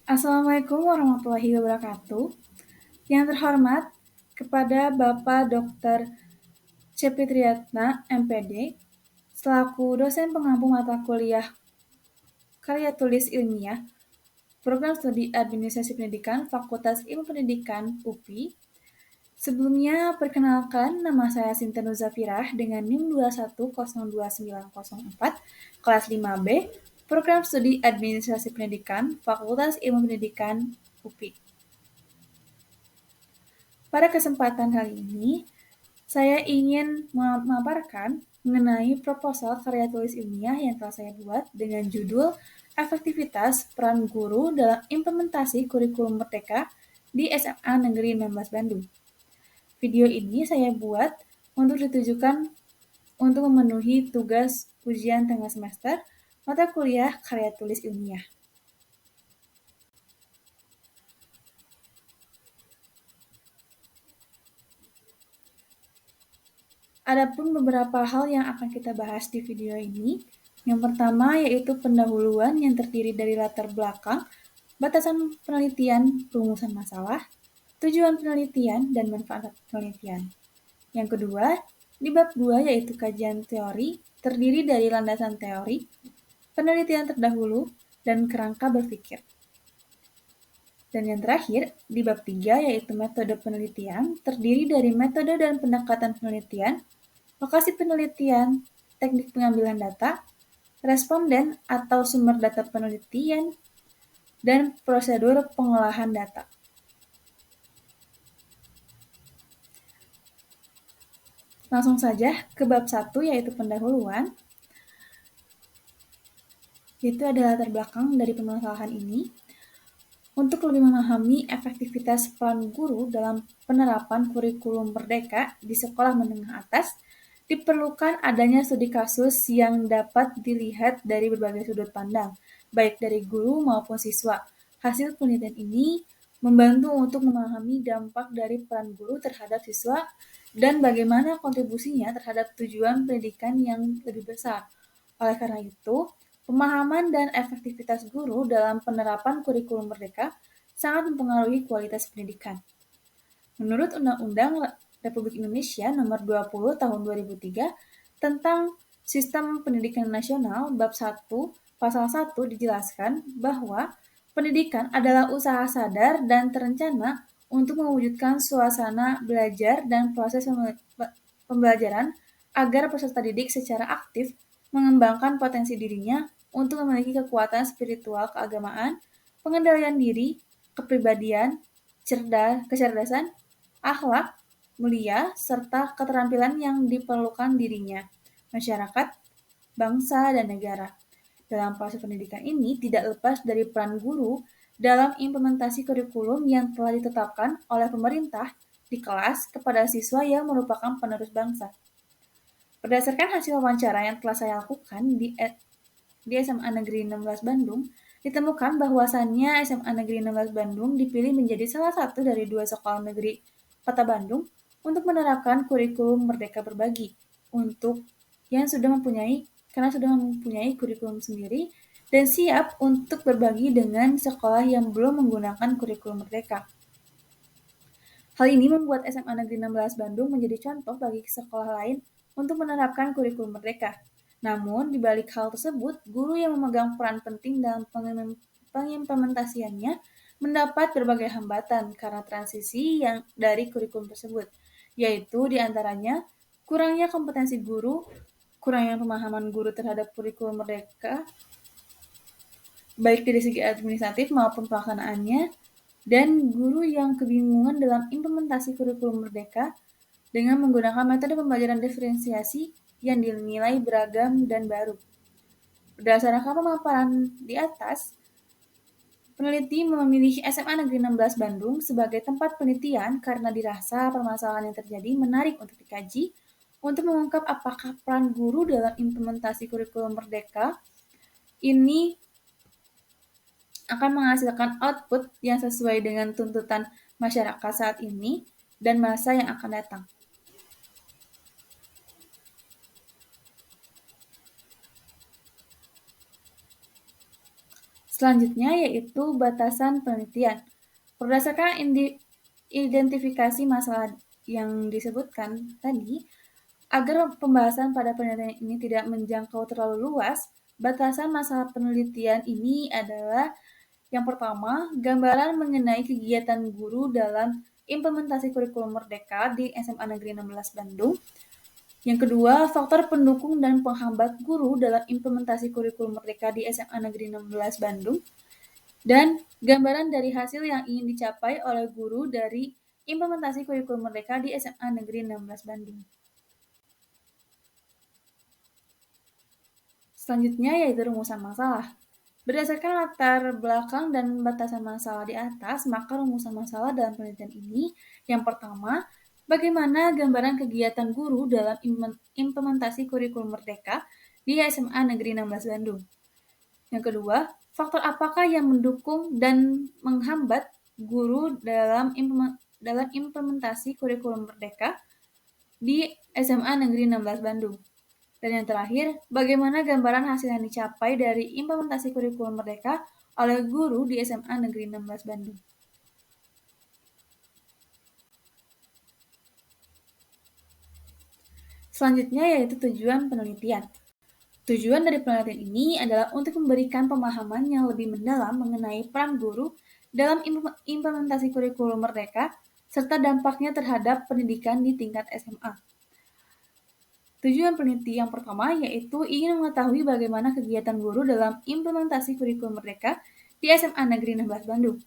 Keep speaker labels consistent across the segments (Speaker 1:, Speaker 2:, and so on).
Speaker 1: Assalamualaikum warahmatullahi wabarakatuh. Yang terhormat kepada Bapak Dr. Cepitriatna, MPD, selaku dosen pengampu mata kuliah Karya Tulis Ilmiah, Program Studi Administrasi Pendidikan, Fakultas Ilmu Pendidikan, UPI. Sebelumnya, perkenalkan nama saya Sinten Zafirah dengan NIM 21029004, kelas 5B, Program Studi Administrasi Pendidikan, Fakultas Ilmu Pendidikan, UPI. Pada kesempatan kali ini, saya ingin memaparkan mengenai proposal karya tulis ilmiah yang telah saya buat dengan judul Efektivitas Peran Guru dalam Implementasi Kurikulum Merdeka di SMA Negeri 16 Bandung. Video ini saya buat untuk ditujukan untuk memenuhi tugas ujian tengah semester mata kuliah karya tulis ilmiah. Adapun beberapa hal yang akan kita bahas di video ini. Yang pertama yaitu pendahuluan yang terdiri dari latar belakang, batasan penelitian, rumusan masalah, tujuan penelitian, dan manfaat penelitian. Yang kedua, di bab 2 yaitu kajian teori, terdiri dari landasan teori, penelitian terdahulu, dan kerangka berpikir. Dan yang terakhir, di bab 3 yaitu metode penelitian, terdiri dari metode dan pendekatan penelitian, lokasi penelitian, teknik pengambilan data, responden atau sumber data penelitian, dan prosedur pengolahan data. Langsung saja ke bab 1 yaitu pendahuluan. Itu adalah latar belakang dari permasalahan ini. Untuk lebih memahami efektivitas peran guru dalam penerapan kurikulum merdeka di sekolah menengah atas, diperlukan adanya studi kasus yang dapat dilihat dari berbagai sudut pandang, baik dari guru maupun siswa. Hasil penelitian ini membantu untuk memahami dampak dari peran guru terhadap siswa dan bagaimana kontribusinya terhadap tujuan pendidikan yang lebih besar. Oleh karena itu, pemahaman dan efektivitas guru dalam penerapan kurikulum merdeka sangat mempengaruhi kualitas pendidikan. Menurut Undang-Undang Republik Indonesia Nomor 20 Tahun 2003 tentang Sistem Pendidikan Nasional Bab 1 Pasal 1 dijelaskan bahwa pendidikan adalah usaha sadar dan terencana untuk mewujudkan suasana belajar dan proses pembelajaran agar peserta didik secara aktif mengembangkan potensi dirinya untuk memiliki kekuatan spiritual keagamaan, pengendalian diri, kepribadian, kecerdasan, akhlak, mulia, serta keterampilan yang diperlukan dirinya, masyarakat, bangsa, dan negara. Dalam proses pendidikan ini tidak lepas dari peran guru dalam implementasi kurikulum yang telah ditetapkan oleh pemerintah di kelas kepada siswa yang merupakan penerus bangsa. Berdasarkan hasil wawancara yang telah saya lakukan di SMA Negeri 16 Bandung, ditemukan bahwasannya SMA Negeri 16 Bandung dipilih menjadi salah satu dari 2 sekolah negeri Kota Bandung untuk menerapkan kurikulum Merdeka Berbagi karena sudah mempunyai kurikulum sendiri dan siap untuk berbagi dengan sekolah yang belum menggunakan kurikulum Merdeka. Hal ini membuat SMA Negeri 16 Bandung menjadi contoh bagi sekolah lain untuk menerapkan kurikulum Merdeka. Namun, di balik hal tersebut, guru yang memegang peran penting dalam pengimplementasiannya mendapat berbagai hambatan karena transisi yang dari kurikulum tersebut, yaitu diantaranya kurangnya kompetensi guru, kurangnya pemahaman guru terhadap kurikulum Merdeka, baik dari segi administratif maupun pelaksanaannya, dan guru yang kebingungan dalam implementasi kurikulum Merdeka dengan menggunakan metode pembelajaran diferensiasi yang dinilai beragam dan baru. Berdasarkan pemaparan di atas, peneliti memilih SMA Negeri 16 Bandung sebagai tempat penelitian karena dirasa permasalahan yang terjadi menarik untuk dikaji untuk mengungkap apakah peran guru dalam implementasi kurikulum Merdeka ini akan menghasilkan output yang sesuai dengan tuntutan masyarakat saat ini dan masa yang akan datang. Selanjutnya yaitu batasan penelitian. Berdasarkan identifikasi masalah yang disebutkan tadi, agar pembahasan pada penelitian ini tidak menjangkau terlalu luas, batasan masalah penelitian ini adalah yang pertama, gambaran mengenai kegiatan guru dalam implementasi kurikulum Merdeka di SMA Negeri 16 Bandung. Yang kedua, faktor pendukung dan penghambat guru dalam implementasi kurikulum Merdeka di SMA Negeri 16 Bandung. Dan gambaran dari hasil yang ingin dicapai oleh guru dari implementasi kurikulum Merdeka di SMA Negeri 16 Bandung. Selanjutnya yaitu rumusan masalah. Berdasarkan latar belakang dan batasan masalah di atas, maka rumusan masalah dalam penelitian ini yang pertama, bagaimana gambaran kegiatan guru dalam implementasi kurikulum Merdeka di SMA Negeri 16 Bandung. Yang kedua, faktor apakah yang mendukung dan menghambat guru dalam implementasi kurikulum Merdeka di SMA Negeri 16 Bandung. Dan yang terakhir, bagaimana gambaran hasil yang dicapai dari implementasi kurikulum Merdeka oleh guru di SMA Negeri 16 Bandung. Selanjutnya yaitu tujuan penelitian. Tujuan dari penelitian ini adalah untuk memberikan pemahaman yang lebih mendalam mengenai peran guru dalam implementasi kurikulum Merdeka serta dampaknya terhadap pendidikan di tingkat SMA. Tujuan penelitian yang pertama yaitu ingin mengetahui bagaimana kegiatan guru dalam implementasi kurikulum Merdeka di SMA Negeri 16 Bandung.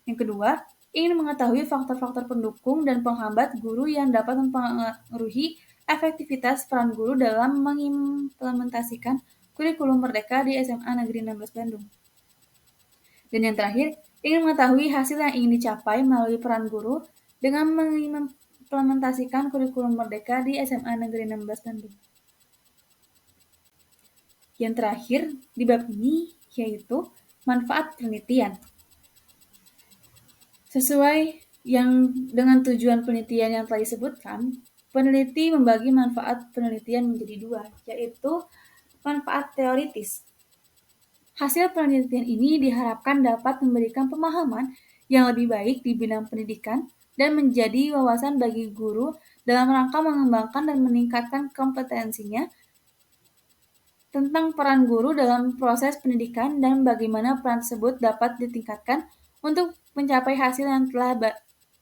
Speaker 1: Yang kedua, ingin mengetahui faktor-faktor pendukung dan penghambat guru yang dapat mempengaruhi efektivitas peran guru dalam mengimplementasikan kurikulum Merdeka di SMA Negeri 16 Bandung. Dan yang terakhir, ingin mengetahui hasil yang ingin dicapai melalui peran guru dengan mengimplementasikan kurikulum Merdeka di SMA Negeri 16 Bandung. Yang terakhir di bab ini yaitu manfaat penelitian. Sesuai yang dengan tujuan penelitian yang telah disebutkan, peneliti membagi manfaat penelitian menjadi dua, yaitu manfaat teoritis. Hasil penelitian ini diharapkan dapat memberikan pemahaman yang lebih baik di bidang pendidikan dan menjadi wawasan bagi guru dalam rangka mengembangkan dan meningkatkan kompetensinya tentang peran guru dalam proses pendidikan dan bagaimana peran tersebut dapat ditingkatkan untuk mencapai hasil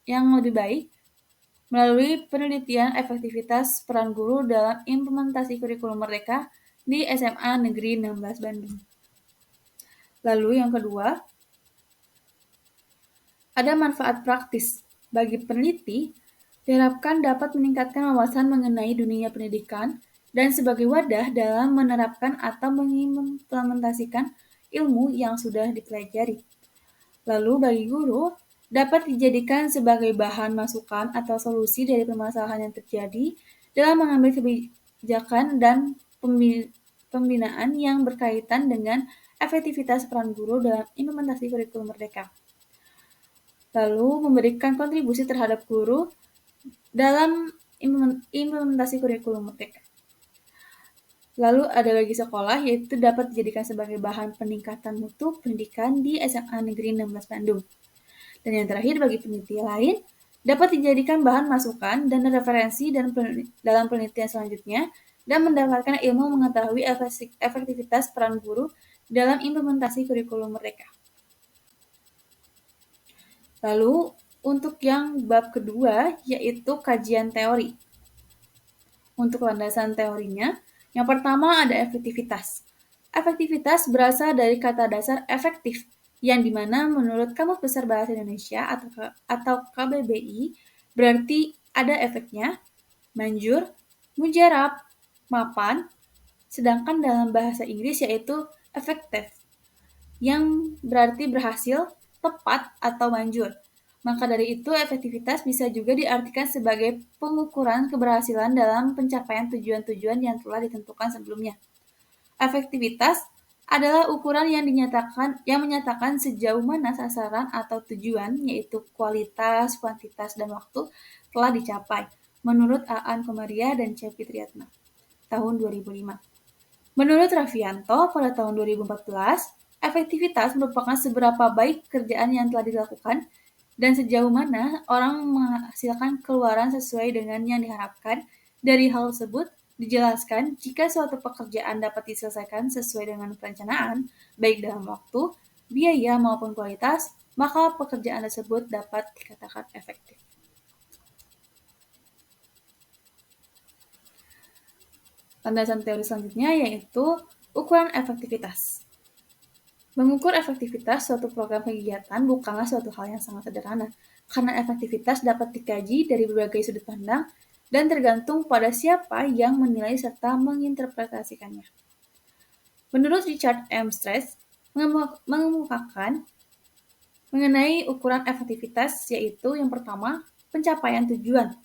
Speaker 1: yang lebih baik melalui penelitian efektivitas peran guru dalam implementasi kurikulum Merdeka di SMA Negeri 16 Bandung. Lalu yang kedua, ada manfaat praktis. Bagi peneliti, diharapkan dapat meningkatkan wawasan mengenai dunia pendidikan dan sebagai wadah dalam menerapkan atau mengimplementasikan ilmu yang sudah dipelajari. Lalu bagi guru, dapat dijadikan sebagai bahan masukan atau solusi dari permasalahan yang terjadi dalam mengambil kebijakan dan pembinaan yang berkaitan dengan efektivitas peran guru dalam implementasi kurikulum Merdeka. Lalu memberikan kontribusi terhadap guru dalam implementasi kurikulum Merdeka. Lalu ada bagi sekolah, yaitu dapat dijadikan sebagai bahan peningkatan mutu pendidikan di SMA Negeri 16 Bandung. Dan yang terakhir bagi peneliti lain, dapat dijadikan bahan masukan dan referensi dalam penelitian selanjutnya dan mendapatkan ilmu mengetahui efektivitas peran guru dalam implementasi kurikulum Merdeka. Lalu untuk yang bab kedua, yaitu kajian teori. Untuk landasan teorinya, yang pertama ada efektivitas. Efektivitas berasal dari kata dasar efektif, yang dimana menurut Kamus Besar Bahasa Indonesia atau KBBI berarti ada efeknya, manjur, mujarab, mapan, sedangkan dalam bahasa Inggris yaitu effective, yang berarti berhasil, tepat, atau manjur. Maka dari itu, efektivitas bisa juga diartikan sebagai pengukuran keberhasilan dalam pencapaian tujuan-tujuan yang telah ditentukan sebelumnya. Efektivitas adalah ukuran yang menyatakan sejauh mana sasaran atau tujuan, yaitu kualitas, kuantitas, dan waktu, telah dicapai, menurut Aan Komaria dan C. Fitriatna, tahun 2005. Menurut Raffianto, pada tahun 2014, Efektivitas merupakan seberapa baik kerjaan yang telah dilakukan dan sejauh mana orang menghasilkan keluaran sesuai dengan yang diharapkan. Dari hal tersebut, dijelaskan jika suatu pekerjaan dapat diselesaikan sesuai dengan perencanaan, baik dalam waktu, biaya maupun kualitas, maka pekerjaan tersebut dapat dikatakan efektif. Landasan teori selanjutnya yaitu ukuran efektivitas. Mengukur efektivitas suatu program kegiatan bukanlah suatu hal yang sangat sederhana, karena efektivitas dapat dikaji dari berbagai sudut pandang dan tergantung pada siapa yang menilai serta menginterpretasikannya. Menurut Richard M. Strauss, mengemukakan mengenai ukuran efektivitas yaitu yang pertama, pencapaian tujuan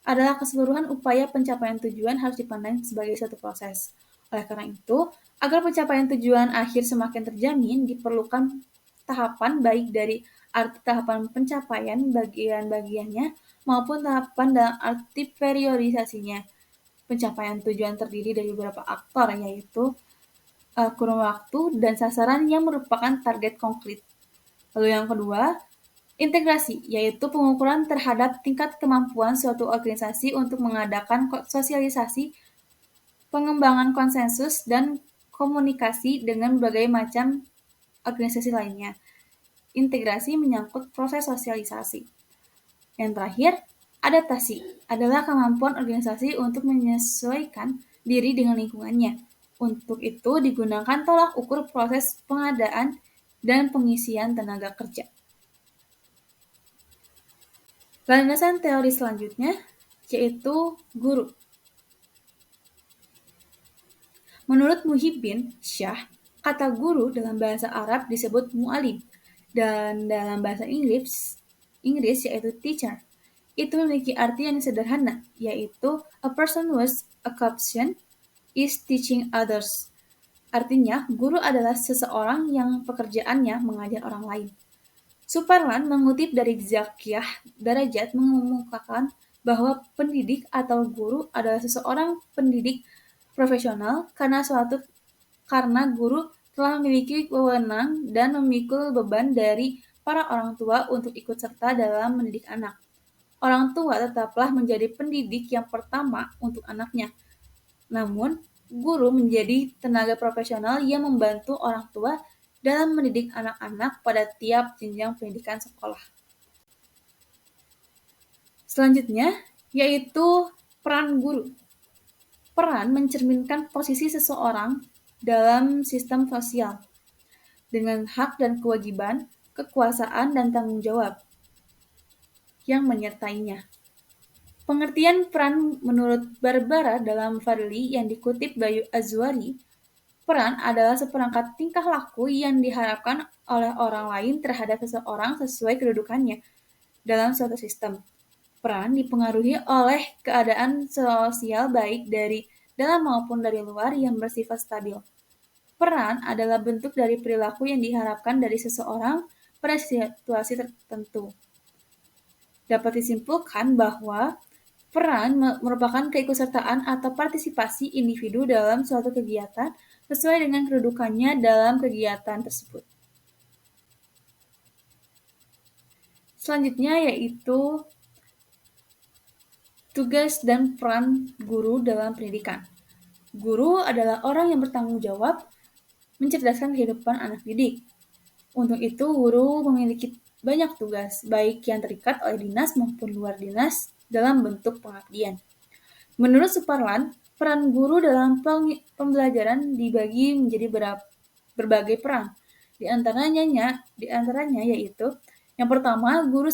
Speaker 1: adalah keseluruhan upaya pencapaian tujuan harus dipandang sebagai suatu proses. Oleh karena itu, agar pencapaian tujuan akhir semakin terjamin, diperlukan tahapan baik dari arti tahapan pencapaian bagian-bagiannya maupun tahapan dalam arti periodisasinya. Pencapaian tujuan terdiri dari beberapa aktor, yaitu kurun waktu dan sasaran yang merupakan target konkret. Lalu yang kedua, integrasi, yaitu pengukuran terhadap tingkat kemampuan suatu organisasi untuk mengadakan sosialisasi, pengembangan konsensus, dan komunikasi dengan berbagai macam organisasi lainnya. Integrasi menyangkut proses sosialisasi. Yang terakhir, adaptasi adalah kemampuan organisasi untuk menyesuaikan diri dengan lingkungannya. Untuk itu digunakan tolak ukur proses pengadaan dan pengisian tenaga kerja. Landasan teori selanjutnya yaitu guru. Menurut Muhyiddin Syah, kata guru dalam bahasa Arab disebut mu'alim dan dalam bahasa Inggris yaitu teacher. Itu memiliki arti yang sederhana, yaitu a person whose occupation is teaching others. Artinya, guru adalah seseorang yang pekerjaannya mengajar orang lain. Suparlan mengutip dari Zakiyah Darajat mengemukakan bahwa pendidik atau guru adalah seseorang pendidik profesional karena guru telah memiliki wewenang dan memikul beban dari para orang tua untuk ikut serta dalam mendidik anak. Orang tua tetaplah menjadi pendidik yang pertama untuk anaknya. Namun, guru menjadi tenaga profesional yang membantu orang tua dalam mendidik anak-anak pada tiap jenjang pendidikan sekolah. Selanjutnya, yaitu peran guru. Peran mencerminkan posisi seseorang dalam sistem sosial, dengan hak dan kewajiban, kekuasaan, dan tanggung jawab yang menyertainya. Pengertian peran menurut Barbara dalam Fadli yang dikutip Bayu Azwari, peran adalah seperangkat tingkah laku yang diharapkan oleh orang lain terhadap seseorang sesuai kedudukannya dalam suatu sistem. Peran dipengaruhi oleh keadaan sosial baik dari dalam maupun dari luar yang bersifat stabil. Peran adalah bentuk dari perilaku yang diharapkan dari seseorang pada situasi tertentu. Dapat disimpulkan bahwa peran merupakan keikutsertaan atau partisipasi individu dalam suatu kegiatan sesuai dengan kedudukannya dalam kegiatan tersebut. Selanjutnya yaitu tugas dan peran guru dalam pendidikan. Guru adalah orang yang bertanggung jawab mencerdaskan kehidupan anak didik. Untuk itu, guru memiliki banyak tugas, baik yang terikat oleh dinas maupun luar dinas dalam bentuk pengabdian. Menurut Suparlan, peran guru dalam pembelajaran dibagi menjadi berbagai peran. Di antaranya yaitu yang pertama, guru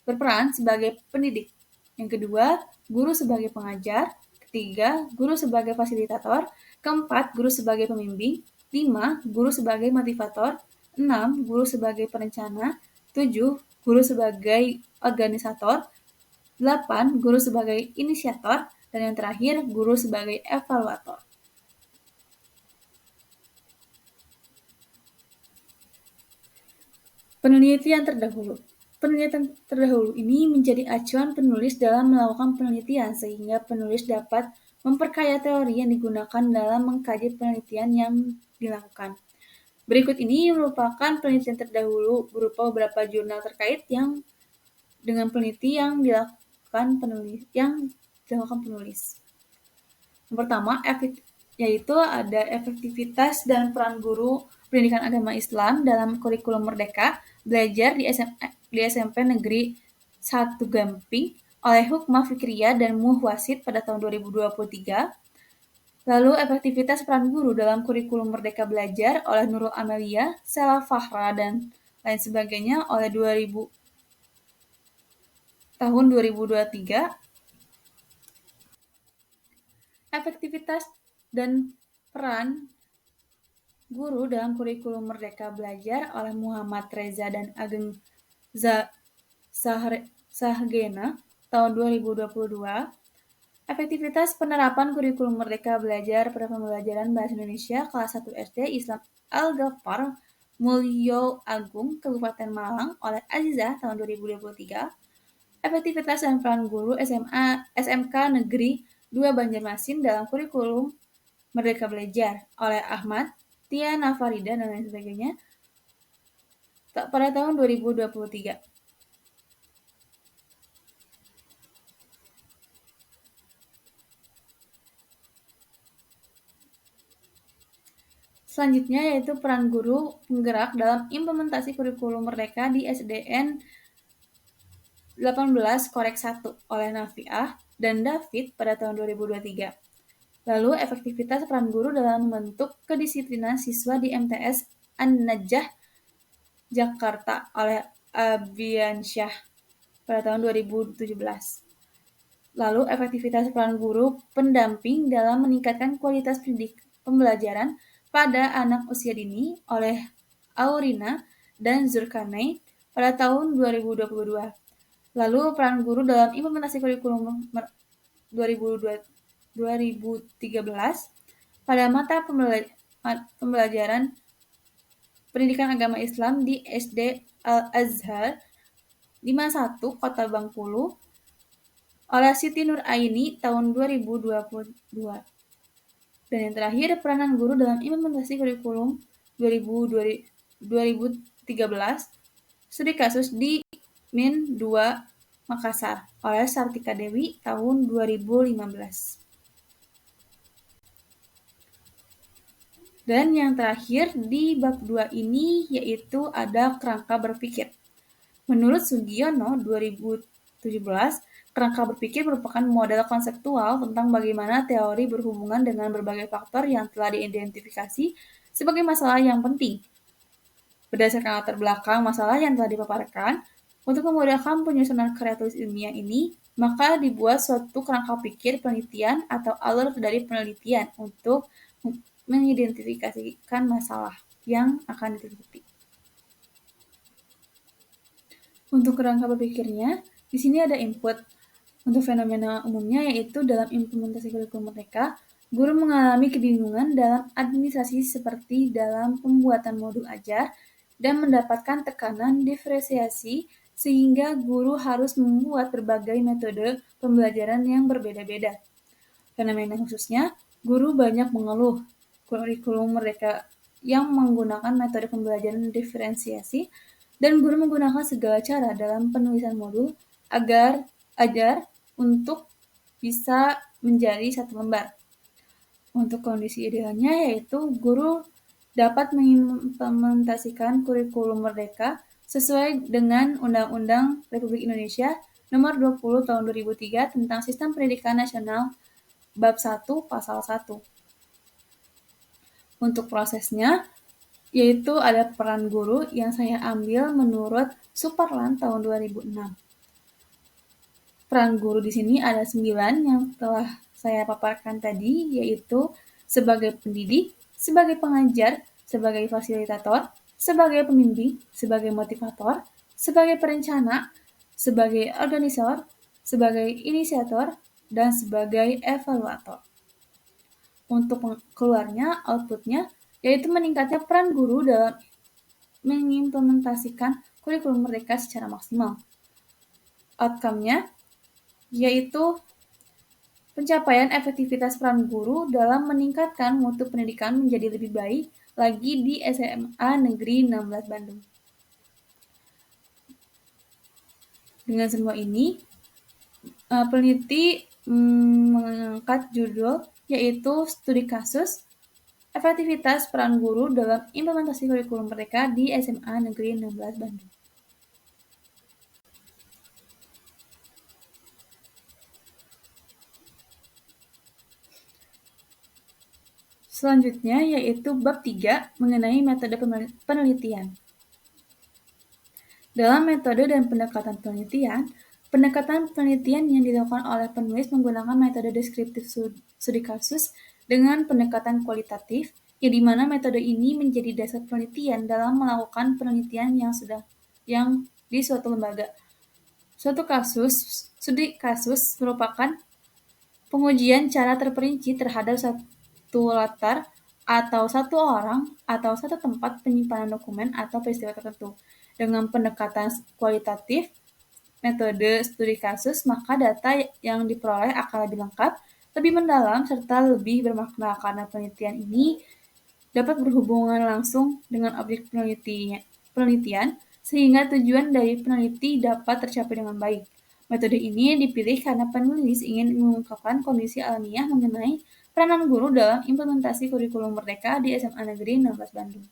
Speaker 1: berperan sebagai pendidik. Yang kedua, guru sebagai pengajar. Ketiga, guru sebagai fasilitator. Keempat, guru sebagai pembimbing. 5, guru sebagai motivator. 6, guru sebagai perencana. 7, guru sebagai organisator. 8, guru sebagai inisiator. Dan yang terakhir, guru sebagai evaluator. Penelitian terdahulu. Penelitian terdahulu ini menjadi acuan penulis dalam melakukan penelitian sehingga penulis dapat memperkaya teori yang digunakan dalam mengkaji penelitian yang dilakukan. Berikut ini merupakan penelitian terdahulu berupa beberapa jurnal terkait yang dengan peneliti yang dilakukan penulis. Yang pertama, yaitu ada efektivitas dan peran guru pendidikan agama Islam dalam kurikulum Merdeka Belajar di SMP Negeri 1 Gamping oleh Hukmah Fikriyah dan Muhwasid pada tahun 2023. Lalu efektivitas peran guru dalam kurikulum Merdeka Belajar oleh Nurul Amelia, Sela Fahra, dan lain sebagainya oleh tahun 2023. Efektivitas dan peran guru dalam kurikulum Merdeka Belajar oleh Muhammad Reza dan Ageng Sahgena tahun 2022. Efektivitas penerapan kurikulum Merdeka Belajar pada pembelajaran Bahasa Indonesia kelas 1 SD Islam Al-Ghaffar Mulyo Agung Kabupaten Malang oleh Azizah tahun 2023. Efektivitas dan peran guru SMK Negeri 2 Banjarmasin dalam kurikulum Merdeka Belajar oleh Ahmad, Tia Nafarida, dan lain sebagainya pada tahun 2023. Selanjutnya yaitu peran guru penggerak dalam implementasi kurikulum Merdeka di SDN 18 Korek 1 oleh Nafiah dan David pada tahun 2023. Lalu efektivitas peran guru dalam membentuk kedisiplinan siswa di MTS An-Najah Jakarta oleh Abiansyah pada tahun 2017. Lalu efektivitas peran guru pendamping dalam meningkatkan kualitas pembelajaran pada anak usia dini oleh Aurina dan Zulkarnain pada tahun 2022. Lalu peran guru dalam implementasi kurikulum 2013 pada mata pembelajaran pendidikan agama Islam di SD Al-Azhar 51 Kota Bengkulu oleh Siti Nur Aini tahun 2022. Dan yang terakhir, peranan guru dalam implementasi kurikulum 2013 studi kasus di Min 2 Makassar oleh Sartika Dewi tahun 2015. Dan yang terakhir di bab 2 ini yaitu ada kerangka berpikir. Menurut Sugiono 2017, kerangka berpikir merupakan model konseptual tentang bagaimana teori berhubungan dengan berbagai faktor yang telah diidentifikasi sebagai masalah yang penting. Berdasarkan latar belakang masalah yang telah dipaparkan, untuk memudahkan penyusunan karya tulis ilmiah ini, maka dibuat suatu kerangka pikir penelitian atau alur dari penelitian untuk mengidentifikasikan masalah yang akan diteliti. Untuk kerangka berpikirnya, di sini ada input. Untuk fenomena umumnya yaitu dalam implementasi kurikulum Merdeka, guru mengalami kebingungan dalam administrasi seperti dalam pembuatan modul ajar dan mendapatkan tekanan diferensiasi sehingga guru harus membuat berbagai metode pembelajaran yang berbeda-beda. Fenomena khususnya, guru banyak mengeluh kurikulum Merdeka yang menggunakan metode pembelajaran diferensiasi dan guru menggunakan segala cara dalam penulisan modul agar untuk bisa menjadi satu lembar. Untuk kondisi idealnya yaitu guru dapat mengimplementasikan kurikulum Merdeka sesuai dengan Undang-Undang Republik Indonesia Nomor 20 Tahun 2003 tentang Sistem Pendidikan Nasional Bab 1 Pasal 1. Untuk prosesnya, yaitu ada peran guru yang saya ambil menurut Suparlan tahun 2006. Peran guru di sini ada 9 yang telah saya paparkan tadi, yaitu sebagai pendidik, sebagai pengajar, sebagai fasilitator, sebagai pembimbing, sebagai motivator, sebagai perencana, sebagai organisator, sebagai inisiator, dan sebagai evaluator. Untuk keluarnya, outputnya, yaitu meningkatnya peran guru dalam mengimplementasikan kurikulum Merdeka secara maksimal. Outcome-nya yaitu pencapaian efektivitas peran guru dalam meningkatkan mutu pendidikan menjadi lebih baik lagi di SMA Negeri 16 Bandung. Dengan semua ini, peneliti mengangkat judul yaitu studi kasus efektivitas peran guru dalam implementasi kurikulum merdeka di SMA Negeri 16 Bandung. Selanjutnya yaitu bab 3 mengenai metode penelitian. Dalam metode dan pendekatan penelitian yang dilakukan oleh penulis menggunakan metode deskriptif studi kasus dengan pendekatan kualitatif, yang dimana metode ini menjadi dasar penelitian dalam melakukan penelitian yang di suatu lembaga. Studi kasus merupakan pengujian cara terperinci terhadap satu latar atau satu orang atau satu tempat penyimpanan dokumen atau peristiwa tertentu. Dengan pendekatan kualitatif metode studi kasus, maka data yang diperoleh akan lebih lengkap, lebih mendalam, serta lebih bermakna karena penelitian ini dapat berhubungan langsung dengan objek penelitian sehingga tujuan dari peneliti dapat tercapai dengan baik. Metode ini dipilih karena penulis ingin mengungkapkan kondisi alamiah mengenai peranan guru dalam implementasi kurikulum merdeka di SMA Negeri 16 Bandung.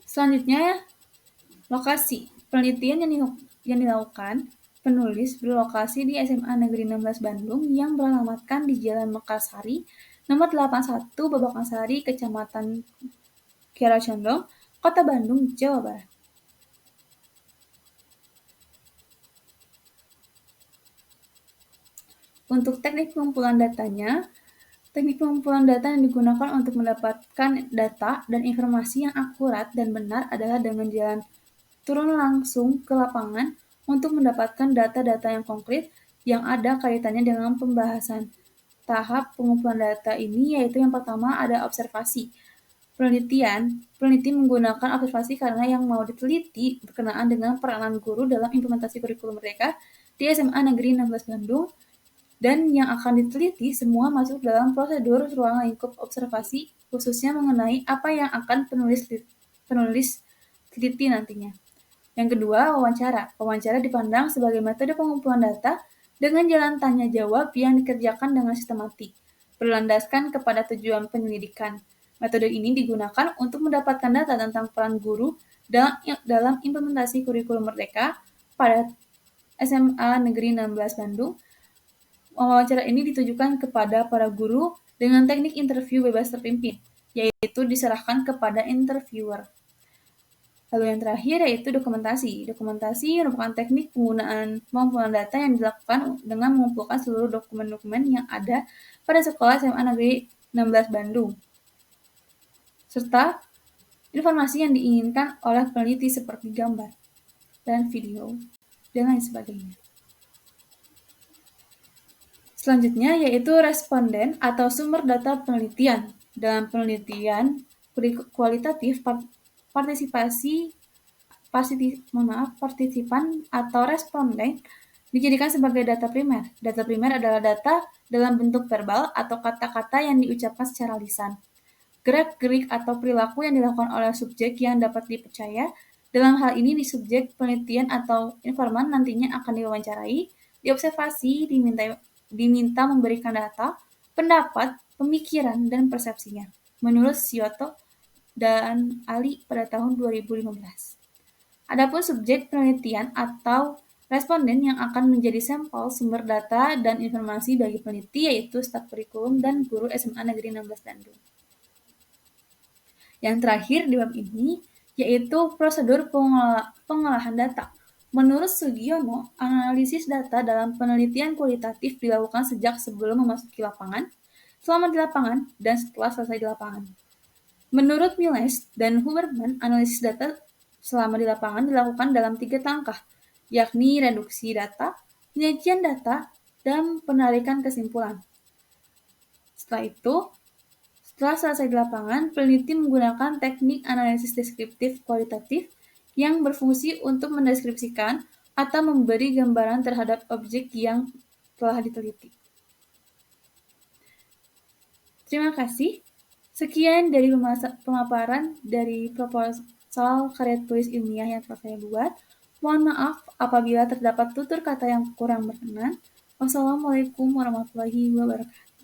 Speaker 1: Selanjutnya, lokasi. Penelitian yang dilakukan penulis berlokasi di SMA Negeri 16 Bandung yang beralamatkan di Jalan Mekarsari, nomor 81 Babakansari, Kecamatan Kiara Condong, Kota Bandung, Jawa Barat. Untuk teknik pengumpulan datanya, teknik pengumpulan data yang digunakan untuk mendapatkan data dan informasi yang akurat dan benar adalah dengan jalan turun langsung ke lapangan untuk mendapatkan data-data yang konkret yang ada kaitannya dengan pembahasan. Tahap pengumpulan data ini yaitu yang pertama ada observasi. Peneliti menggunakan observasi karena yang mau diteliti berkenaan dengan peranan guru dalam implementasi kurikulum mereka di SMA Negeri 16 Bandung, dan yang akan diteliti semua masuk dalam prosedur ruang lingkup observasi, khususnya mengenai apa yang akan penulis teliti nantinya. Yang kedua, wawancara. Wawancara dipandang sebagai metode pengumpulan data dengan jalan tanya-jawab yang dikerjakan dengan sistematik, berlandaskan kepada tujuan penyelidikan. Metode ini digunakan untuk mendapatkan data tentang peran guru dalam implementasi kurikulum merdeka pada SMA Negeri 16 Bandung. Wawancara ini ditujukan kepada para guru dengan teknik interview bebas terpimpin, yaitu diserahkan kepada interviewer. Lalu yang terakhir yaitu dokumentasi. Dokumentasi merupakan teknik pengumpulan data yang dilakukan dengan mengumpulkan seluruh dokumen-dokumen yang ada pada sekolah SMA Negeri 16 Bandung, serta informasi yang diinginkan oleh peneliti seperti gambar dan video, dan lain sebagainya. Selanjutnya yaitu responden atau sumber data penelitian. Dalam penelitian kualitatif, partisipan atau responden dijadikan sebagai data primer. Data primer adalah data dalam bentuk verbal atau kata-kata yang diucapkan secara lisan. Gerak-gerik atau perilaku yang dilakukan oleh subjek yang dapat dipercaya. Dalam hal ini di subjek penelitian atau informan nantinya akan diwawancarai, diobservasi, diminta memberikan data, pendapat, pemikiran, dan persepsinya, menurut Sioto dan Ali pada tahun 2015. Adapun subjek penelitian atau responden yang akan menjadi sampel sumber data dan informasi bagi peneliti yaitu staf kurikulum dan guru SMA Negeri 16 Bandung. Yang terakhir di bab ini yaitu prosedur pengolahan data. Menurut Sugiono, analisis data dalam penelitian kualitatif dilakukan sejak sebelum memasuki lapangan, selama di lapangan, dan setelah selesai di lapangan. Menurut Miles dan Huberman, analisis data selama di lapangan dilakukan dalam 3 langkah, yakni reduksi data, penyajian data, dan penarikan kesimpulan. Setelah selesai di lapangan, peneliti menggunakan teknik analisis deskriptif kualitatif yang berfungsi untuk mendeskripsikan atau memberi gambaran terhadap objek yang telah diteliti. Terima kasih. Sekian dari pemaparan dari proposal karya tulis ilmiah yang telah saya buat. Mohon maaf apabila terdapat tutur kata yang kurang berkenan. Wassalamualaikum warahmatullahi wabarakatuh.